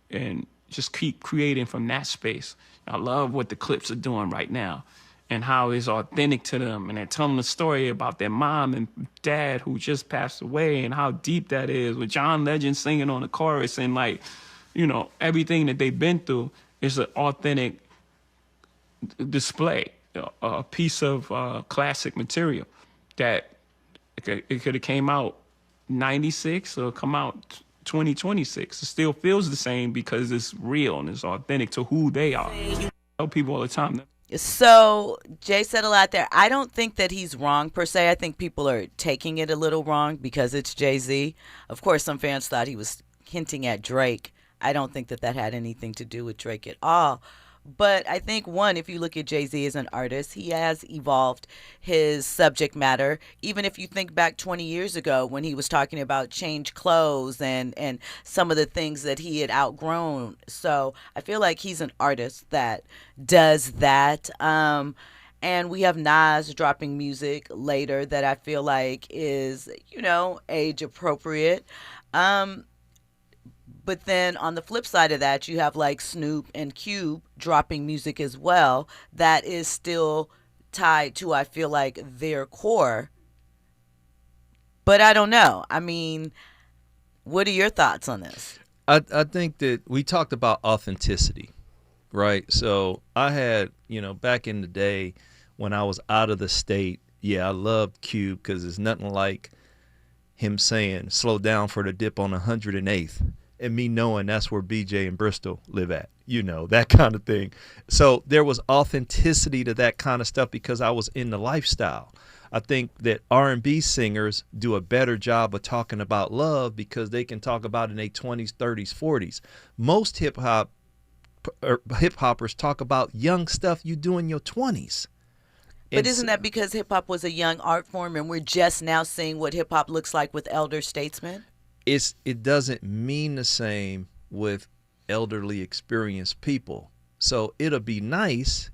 just keep creating from that space. I love what the Clips are doing right now, and how it's authentic to them, and they're telling the story about their mom and dad who just passed away, and how deep that is, with John Legend singing on the chorus, and everything that they've been through is an authentic display, a piece of classic material that it could have came out 96 or come out 2026. It still feels the same because it's real and it's authentic to who they are. I tell people all the time. So Jay said a lot there. I don't think that he's wrong per se. I think people are taking it a little wrong because it's Jay-Z. Of course, some fans thought he was hinting at Drake. I don't think that had anything to do with Drake at all. But I think, one, if you look at Jay-Z as an artist, he has evolved his subject matter. Even if you think back 20 years ago when he was talking about change clothes and some of the things that he had outgrown. So I feel like he's an artist that does that. And we have Nas dropping music later that I feel like is, age appropriate. But then on the flip side of that, you have like Snoop and Cube dropping music as well that is still tied to, I feel like, their core. But I don't know. I mean, what are your thoughts on this? I think that we talked about authenticity, right? So I had, back in the day when I was out of the state, I loved Cube because there's nothing like him saying, slow down for the dip on 108th. And me knowing that's where BJ and Bristol live at, that kind of thing. So there was authenticity to that kind of stuff because I was in the lifestyle. I think that R&B singers do a better job of talking about love because they can talk about it in their 20s, 30s, 40s. Most hip-hoppers talk about young stuff you do in your 20s. But isn't that because hip-hop was a young art form and we're just now seeing what hip-hop looks like with elder statesmen? It doesn't mean the same with elderly experienced people. So it'll be nice,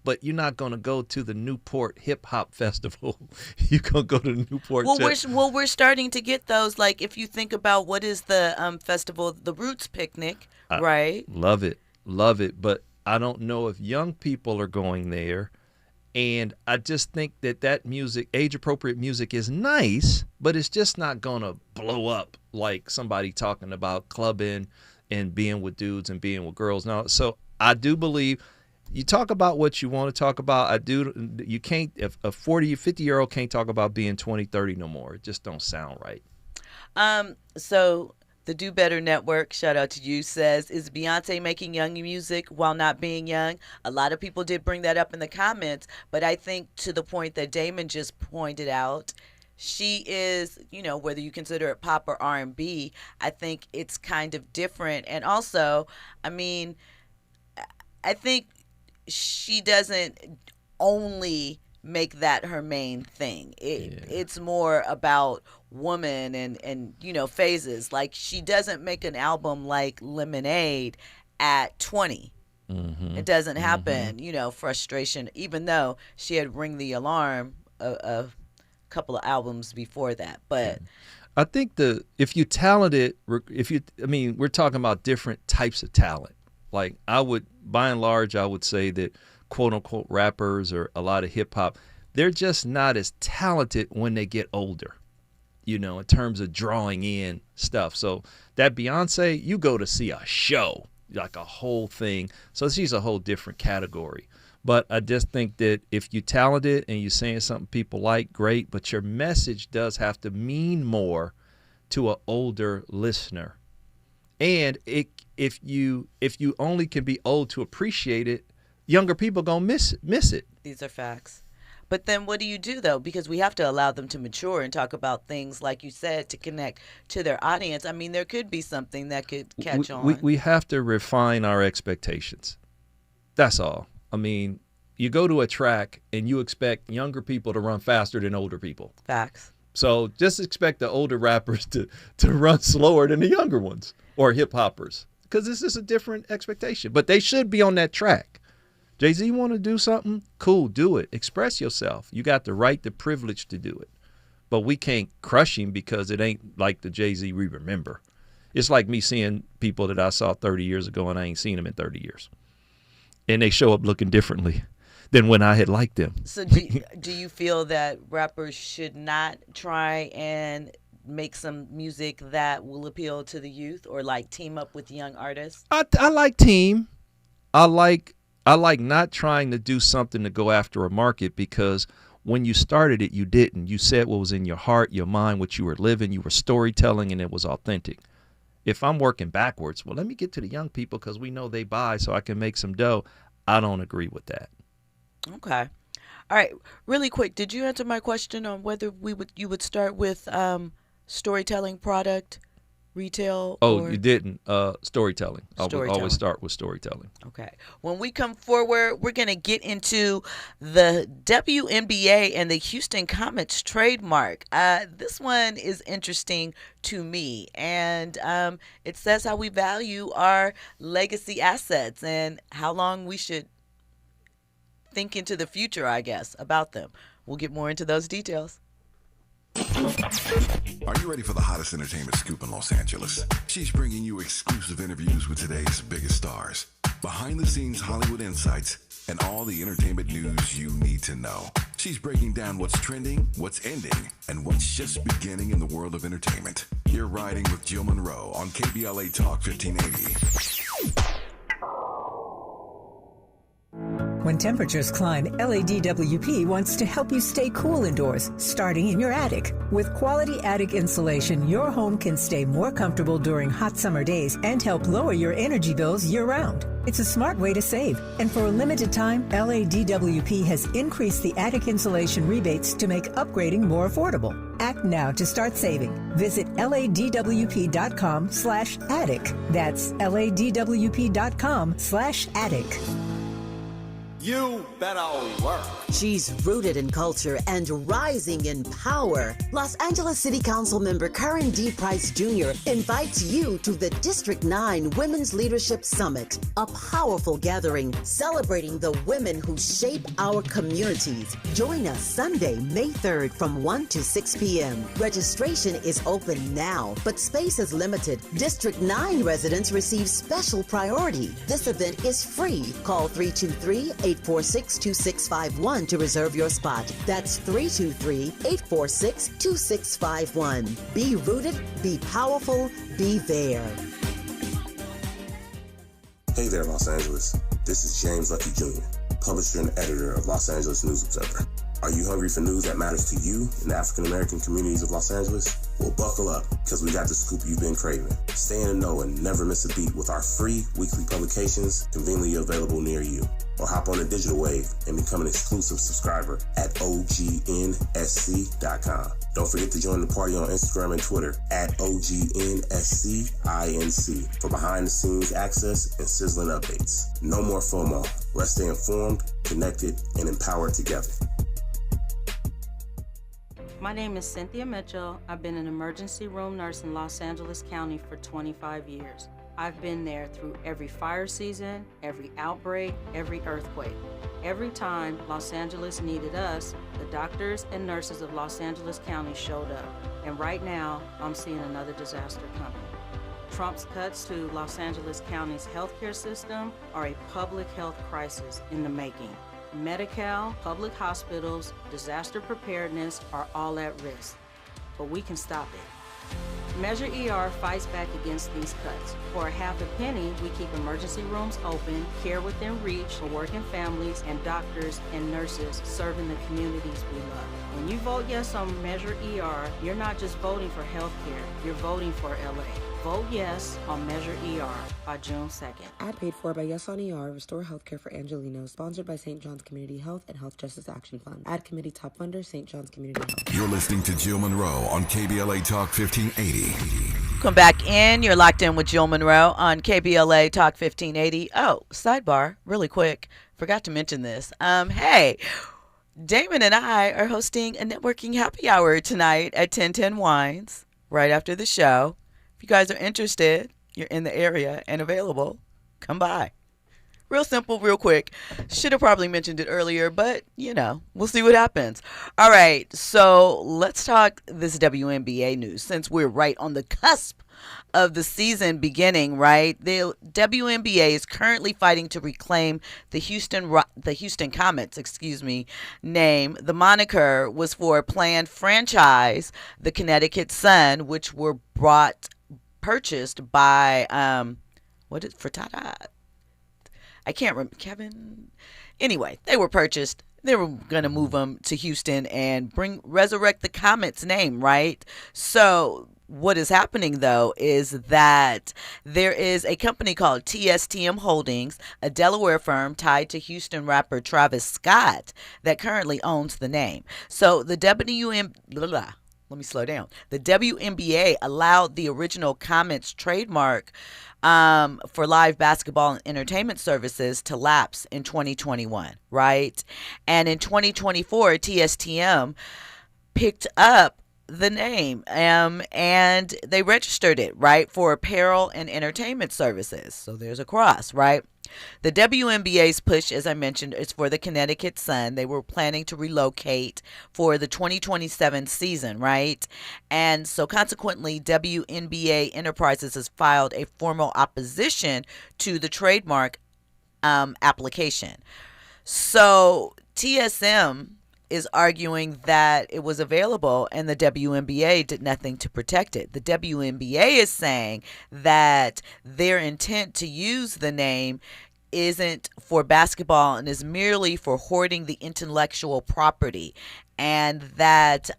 but you're not going to go to the Newport Hip Hop Festival. You're going to go to the Newport. We're starting to get those. Like if you think about what is the festival, the Roots Picnic, right? Love it. But I don't know if young people are going there. And I just think that music, age-appropriate music, is nice, but it's just not going to blow up like somebody talking about clubbing and being with dudes and being with girls. Now, so I do believe you talk about what you want to talk about. You can't, if a 40 or 50-year-old can't talk about being 20, 30 no more. It just don't sound right. So the Do Better Network, shout out to you, says, is Beyonce making young music while not being young? A lot of people did bring that up in the comments, but I think to the point that Damon just pointed out, she is, whether you consider it pop or R&B, I think it's kind of different. And also, I mean, I think she doesn't only make that her main thing. It's more about woman and phases. Like she doesn't make an album like Lemonade at 20. Mm-hmm. It doesn't happen. Frustration, even though she had Ring the Alarm a couple of albums before that. But I think if you talented, we're talking about different types of talent. Like by and large, I would say that quote unquote rappers or a lot of hip hop, they're just not as talented when they get older, in terms of drawing in stuff. So that Beyonce, you go to see a show, like a whole thing. So she's a whole different category. But I just think that if you're talented and you're saying something people like, great, but your message does have to mean more to an older listener. And if you only can be old to appreciate it, younger people gonna miss it. These are facts. But then what do you do, though? Because we have to allow them to mature and talk about things, like you said, to connect to their audience. I mean, there could be something that could catch on. We have to refine our expectations. That's all. I mean, you go to a track and you expect younger people to run faster than older people. Facts. So just expect the older rappers to run slower than the younger ones or hip hoppers, because this is a different expectation. But they should be on that track. Jay-Z want to do something? Cool, do it. Express yourself. You got the right, the privilege to do it. But we can't crush him because it ain't like the Jay-Z we remember. It's like me seeing people that I saw 30 years ago and I ain't seen them in 30 years. And they show up looking differently than when I had liked them. So do you feel that rappers should not try and make some music that will appeal to the youth, or like team up with young artists? I like team. I like not trying to do something to go after a market, because when you started it, you didn't. You said what was in your heart, your mind, what you were living. You were storytelling, and it was authentic. If I'm working backwards, well, let me get to the young people because we know they buy so I can make some dough. I don't agree with that. Okay. All right. Really quick, did you answer my question on whether you would start with storytelling, product, retail? Oh, or... you didn't. Storytelling. I would Storytelling. always start with storytelling. Okay. When we come forward, we're going to get into the WNBA and the Houston Comets trademark. This one is interesting to me, and it says how we value our legacy assets and how long we should think into the future, I guess, about them. We'll get more into those details. Are you ready for the hottest entertainment scoop in Los Angeles? She's bringing you exclusive interviews with today's biggest stars, behind-the-scenes Hollywood insights, and all the entertainment news you need to know. She's breaking down what's trending, what's ending, and what's just beginning in the world of entertainment. You're riding with Jill Monroe on KBLA Talk 1580. When temperatures climb, LADWP wants to help you stay cool indoors, starting in your attic. With quality attic insulation, your home can stay more comfortable during hot summer days and help lower your energy bills year-round. It's a smart way to save, and for a limited time, LADWP has increased the attic insulation rebates to make upgrading more affordable. Act now to start saving. Visit ladwp.com/attic. That's ladwp.com/attic. You better work. She's rooted in culture and rising in power. Los Angeles City Council member Karen D. Price Jr. invites you to the District 9 Women's Leadership Summit, a powerful gathering celebrating the women who shape our communities. Join us Sunday, May 3rd from 1 to 6 p.m. Registration is open now, but space is limited. District 9 residents receive special priority. This event is free. Call 323-846-2651 to reserve your spot. That's 323-846-2651. Be rooted, be powerful, be there. Hey there, Los Angeles. This is James Lucky Jr., publisher and editor of Los Angeles News Observer. Are you hungry for news that matters to you in the African-American communities of Los Angeles? Well, buckle up, because we got the scoop you've been craving. Stay in the know and never miss a beat with our free weekly publications conveniently available near you. Or hop on the digital wave and become an exclusive subscriber at OGNSC.com. Don't forget to join the party on Instagram and Twitter at OGNSCINC for behind-the-scenes access and sizzling updates. No more FOMO. Let's stay informed, connected, and empowered together. My name is Cynthia Mitchell. I've been an emergency room nurse in Los Angeles County for 25 years. I've been there through every fire season, every outbreak, every earthquake. Every time Los Angeles needed us, the doctors and nurses of Los Angeles County showed up. And right now, I'm seeing another disaster coming. Trump's cuts to Los Angeles County's healthcare system are a public health crisis in the making. Medi-Cal, public hospitals, disaster preparedness are all at risk, but we can stop it. Measure ER fights back against these cuts. For a half a penny, we keep emergency rooms open, care within reach for working families, and doctors and nurses serving the communities we love. When you vote yes on Measure ER, you're not just voting for healthcare, you're voting for LA. Vote yes on Measure ER by June 2nd. Ad paid for by Yes on ER, Restore Healthcare for Angelinos, sponsored by St. John's Community Health and Health Justice Action Fund. Ad committee top funder, St. John's Community Health. You're listening to Jill Monroe on KBLA Talk 1580. Come back in. You're locked in with Jill Monroe on KBLA Talk 1580. Oh, sidebar, really quick. Forgot to mention this. Hey, Damon and I are hosting a networking happy hour tonight at 1010 Wines right after the show. If you guys are interested, you're in the area and available, come by. Real simple, real quick. Should have probably mentioned it earlier, but, we'll see what happens. All right, so let's talk this WNBA news since we're right on the cusp of the season beginning, right? The WNBA is currently fighting to reclaim the Houston Comets, name. The moniker was for a planned franchise, the Connecticut Sun, which were purchased by Frittata. I can't remember, Kevin. Anyway, they were purchased. They were going to move them to Houston and resurrect the Comets name, right? So what is happening, though, is that there is a company called TSTM Holdings, a Delaware firm tied to Houston rapper Travis Scott, that currently owns the name. So the let me slow down. The WNBA allowed the original Comets trademark for live basketball and entertainment services to lapse in 2021, right? And in 2024, TSTM picked up the name and they registered it, right, for apparel and entertainment services. So there's a cross, right? The WNBA's push, as I mentioned, is for the Connecticut Sun. They were planning to relocate for the 2027 season, right? And so consequently, WNBA Enterprises has filed a formal opposition to the trademark application. So TSM is arguing that it was available and the WNBA did nothing to protect it. The WNBA is saying that their intent to use the name isn't for basketball and is merely for hoarding the intellectual property, and that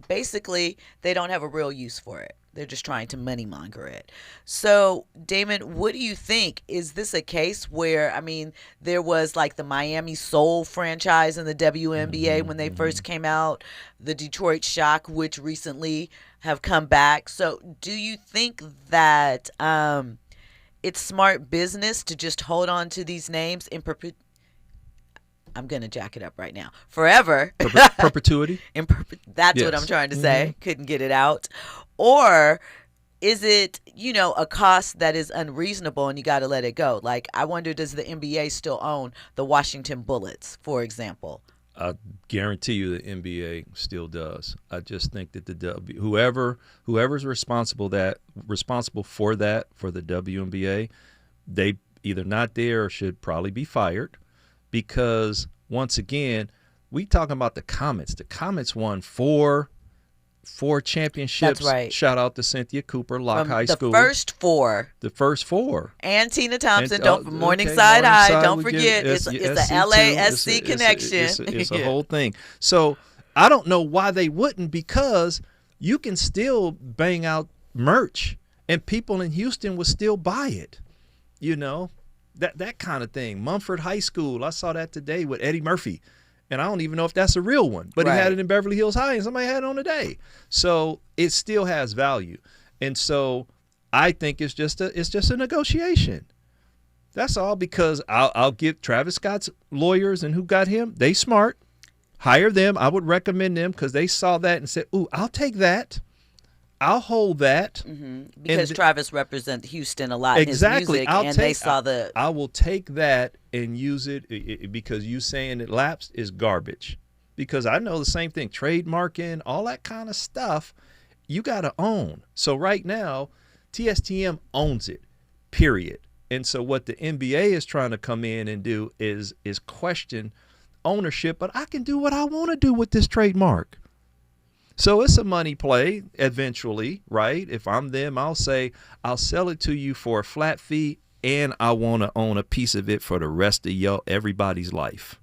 basically they don't have a real use for it. They're just trying to money monger it. So, Damon, what do you think? Is this a case where, there was like the Miami Soul franchise in the WNBA when they first came out, the Detroit Shock, which recently have come back. So, do you think that it's smart business to just hold on to these names in perpetuity? I'm going to jack it up right now. Forever. Perpetuity? That's yes. What I'm trying to say. Couldn't get it out. Or is it, a cost that is unreasonable and you got to let it go? Like, I wonder, does the NBA still own the Washington Bullets, for example? I guarantee you the NBA still does. I just think that whoever's responsible for that for the WNBA, they either not there or should probably be fired. Because, once again, we talking about the Comets. The Comets won four championships. That's right. Shout out to Cynthia Cooper, Locke High School. The first four. And Tina Thompson. Morningside High. Don't forget, it's a LASC connection. It's a whole thing. So, I don't know why they wouldn't, because you can still bang out merch and people in Houston would still buy it, That kind of thing. Mumford High School, I saw that today with Eddie Murphy. And I don't even know if that's a real one. But He had it in Beverly Hills High and somebody had it on today. So it still has value. And so I think it's just a negotiation. That's all, because I'll give Travis Scott's lawyers and who got him, they smart. Hire them. I would recommend them because they saw that and said, ooh, I'll take that. I'll hold that. Mm-hmm. Because Travis represents Houston a lot in his music, they saw I will take that and use it because you saying it lapsed is garbage. Because I know the same thing, trademarking, all that kind of stuff, you got to own. So right now, TSTM owns it, period. And so what the NBA is trying to come in and do is question ownership, but I can do what I want to do with this trademark. So it's a money play eventually, right? If I'm them, I'll say, I'll sell it to you for a flat fee and I want to own a piece of it for the rest of everybody's life.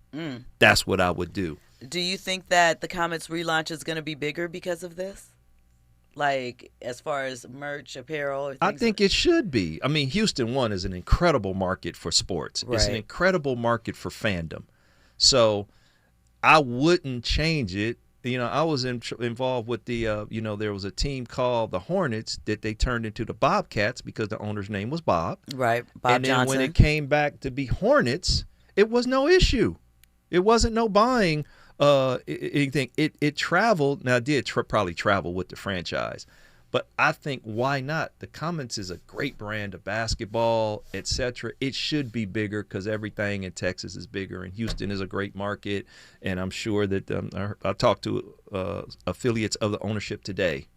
That's what I would do. Do you think that the Comets relaunch is going to be bigger because of this? like as far as merch, apparel? Or things I think it should be. I mean, Houston, one, is an incredible market for sports. It's an incredible market for fandom. So I wouldn't change it. I was involved with the, there was a team called the Hornets that they turned into the Bobcats because the owner's name was Bob. Right, Bob and then Johnson. When it came back to be Hornets, it was no issue. It wasn't no buying anything. It traveled. Now, it did probably travel with the franchise. But I think, why not? The Comets is a great brand of basketball, etc. It should be bigger because everything in Texas is bigger, and Houston is a great market. And I'm sure that I talked to affiliates of the ownership today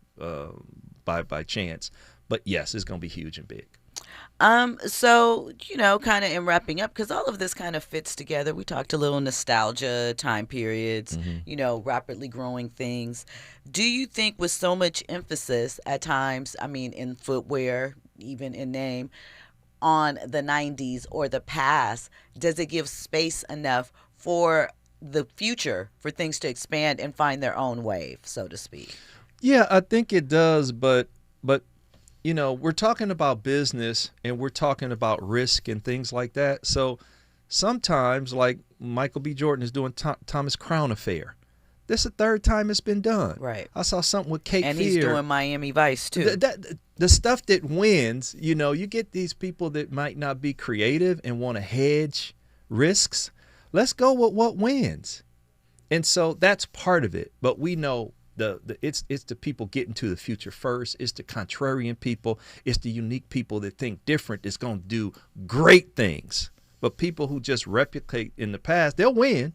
by chance. But, yes, it's going to be huge and big. So, kind of in wrapping up, because all of this kind of fits together. We talked a little nostalgia, time periods, rapidly growing things. Do you think with so much emphasis at times, in footwear, even in name, on the 90s or the past, does it give space enough for the future for things to expand and find their own wave, so to speak? Yeah, I think it does, but we're talking about business and we're talking about risk and things like that. So sometimes, like Michael B. Jordan is doing Thomas Crown Affair. This is the third time it's been done. Right. I saw something with Cape Fear. And he's doing Miami Vice, too. The stuff that wins, you get these people that might not be creative and want to hedge risks. Let's go with what wins. And so that's part of it. But we know it's the people getting to the future first. It's the contrarian people. It's the unique people that think different that's going to do great things. But people who just replicate in the past, they'll win.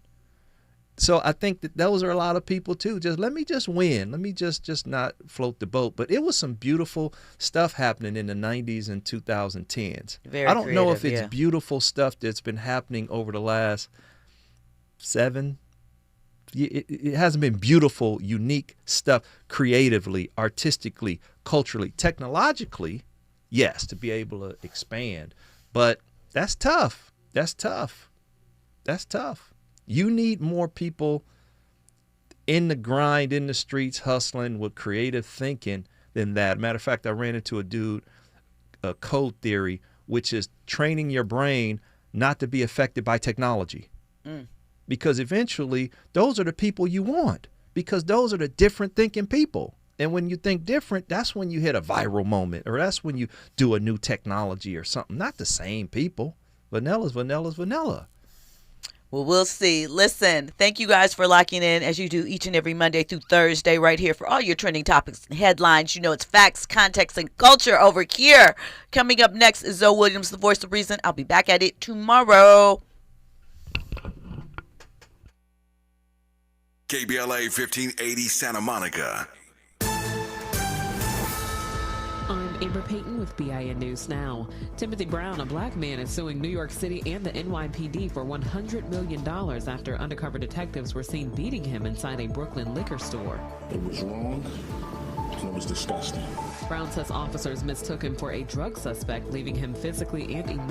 So I think that those are a lot of people too. Let me win. Let me just not float the boat. But it was some beautiful stuff happening in the 90s and 2010s. Very I don't know if creative, it's beautiful stuff that's been happening over the last 7. It hasn't been beautiful, unique stuff creatively, artistically, culturally, technologically. Yes, to be able to expand. But that's tough. That's tough. You need more people in the grind, in the streets, hustling with creative thinking than that. Matter of fact, I ran into a dude, code theory, which is training your brain not to be affected by technology. Because eventually, those are the people you want, because those are the different thinking people. And when you think different, that's when you hit a viral moment, or that's when you do a new technology or something. Not the same people. Vanilla's vanilla. Well, we'll see. Listen, thank you guys for locking in as you do each and every Monday through Thursday right here for all your trending topics and headlines. It's facts, context, and culture over here. Coming up next is Zoe Williams, the voice of reason. I'll be back at it tomorrow. KBLA 1580 Santa Monica. I'm Amber Payton with BIN News Now. Timothy Brown, a black man, is suing New York City and the NYPD for $100 million after undercover detectives were seen beating him inside a Brooklyn liquor store. It was wrong. It was disgusting. Brown says officers mistook him for a drug suspect, leaving him physically and emotionally